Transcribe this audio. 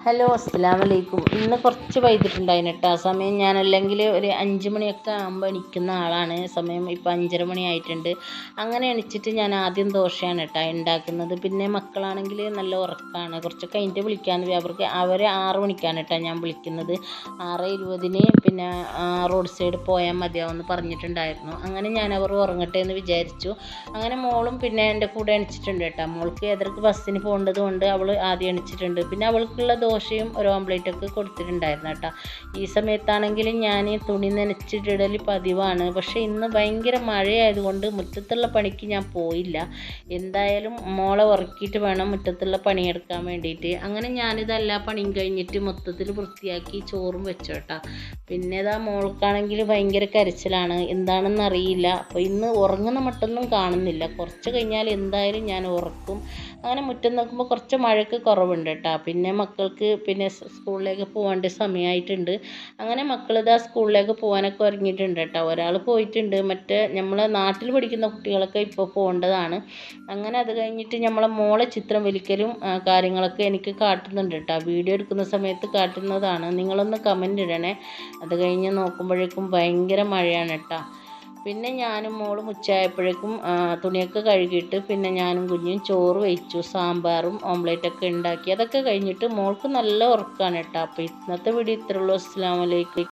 Hello അസ്സലാമു അലൈക്കും. ഇന്ന് കുറച്ച് വൈകിട്ടുണ്ടായിരുന്നു കേട്ടോ. സമയം ഞാൻ അല്ലെങ്കിൽ ഒരു 5 മണിയൊക്കെ ആകുമ്പോൾ എണീക്കുന്ന ആളാണ്. സമയം ഇപ്പോൾ 5:30 മണി ആയിട്ടുണ്ട്. അങ്ങനെ എണീച്ചിട്ട് ഞാൻ ആദ്യം ദോശയാണ് കേട്ടോ ഉണ്ടാക്കുന്നത്. പിന്നെ മക്കളാണെങ്കിൽ നല്ല ഉറക്കമാണ്. കുറച്ച് കഴിഞ്ഞിട്ട് വിളിക്കാമെന്ന് അവർ 6 മണിക്കാണ് കേട്ടോ ഞാൻ വിളിക്കുന്നത്. 6:20 പിന്നെ റോഡ് സൈഡ് പോയാൽ മതിയാവുമെന്ന് പറഞ്ഞിട്ടുണ്ടായിരുന്നു. അങ്ങനെ ഞാൻ അവർ ഉറങ്ങട്ടെ എന്ന് വിചാരിച്ചു. അങ്ങനെ മോളും പിന്നെ എൻ്റെ കൂടെ എണീച്ചിട്ടുണ്ട് കേട്ടോ. മോൾക്ക് എതിർക്ക് ബസ്സിന് പോകേണ്ടത് കൊണ്ട് അവൾ ആദ്യം എണീച്ചിട്ടുണ്ട്. പിന്നെ അവൾക്കുള്ള ദോശയും ഒരു ഓംലേറ്റൊക്കെ കൊടുത്തിട്ടുണ്ടായിരുന്നു കേട്ടോ. ഈ സമയത്താണെങ്കിൽ ഞാൻ തുണി നനച്ചിട്ടിടൽ പതിവാണ്. പക്ഷേ ഇന്ന് ഭയങ്കര മഴയായതുകൊണ്ട് മുറ്റത്തുള്ള പണിക്ക് ഞാൻ പോയില്ല. എന്തായാലും മോളെ ഉറക്കിയിട്ട് വേണം മുറ്റത്തുള്ള പണിയെടുക്കാൻ വേണ്ടിയിട്ട്. അങ്ങനെ ഞാനിതെല്ലാ പണിയും കഴിഞ്ഞിട്ട് മൊത്തത്തിൽ വൃത്തിയാക്കി ചോറും വെച്ചു കേട്ടോ. പിന്നെ ഇതാ മോൾക്കാണെങ്കിൽ ഭയങ്കര കരച്ചിലാണ്, എന്താണെന്ന് അറിയില്ല. അപ്പോൾ ഇന്ന് ഉറങ്ങുന്ന മട്ടൊന്നും കാണുന്നില്ല. കുറച്ച് കഴിഞ്ഞാൽ എന്തായാലും ഞാൻ ഉറക്കും. അങ്ങനെ മുറ്റം നോക്കുമ്പോൾ കുറച്ച് മഴയ്ക്ക് കുറവുണ്ട് കേട്ടോ. പിന്നെ മക്കൾക്ക് പിന്നെ സ്കൂളിലേക്ക് പോകേണ്ട സമയമായിട്ടുണ്ട്. അങ്ങനെ മക്കളിതാ സ്കൂളിലേക്ക് പോകാനൊക്കെ ഒരുങ്ങിയിട്ടുണ്ട് കേട്ടോ. ഒരാൾ പോയിട്ടുണ്ട്. മറ്റേ നമ്മളെ നാട്ടിൽ പഠിക്കുന്ന കുട്ടികളൊക്കെ ഇപ്പോൾ പോകേണ്ടതാണ്. അങ്ങനെ അത് കഴിഞ്ഞിട്ട് നമ്മളെ മോളെ ചിത്രം വലിക്കലും കാര്യങ്ങളൊക്കെ എനിക്ക് കാട്ടുന്നുണ്ട് കേട്ടോ. വീഡിയോ എടുക്കുന്ന സമയത്ത് കാട്ടുന്നതാണ്. നിങ്ങളൊന്ന് കമൻ്റ് ഇടണേ. അത് കഴിഞ്ഞ് നോക്കുമ്പോഴേക്കും ഭയങ്കര മഴയാണ് കേട്ടോ. പിന്നെ ഞാനും മോളും ഉച്ചയായപ്പോഴേക്കും തുണിയൊക്കെ കഴുകിയിട്ട് പിന്നെ ഞാനും കുഞ്ഞും ചോറ് വെച്ചു, സാമ്പാറും ഓംലേറ്റൊക്കെ ഉണ്ടാക്കി. അതൊക്കെ കഴിഞ്ഞിട്ട് മോൾക്ക് നല്ല ഉറക്കമാണ് കേട്ടോ. അപ്പോൾ ഇന്നത്തെ വീഡിയോ ഇത്രയുള്ളൂ. അസ്സലാമു അലൈക്കും.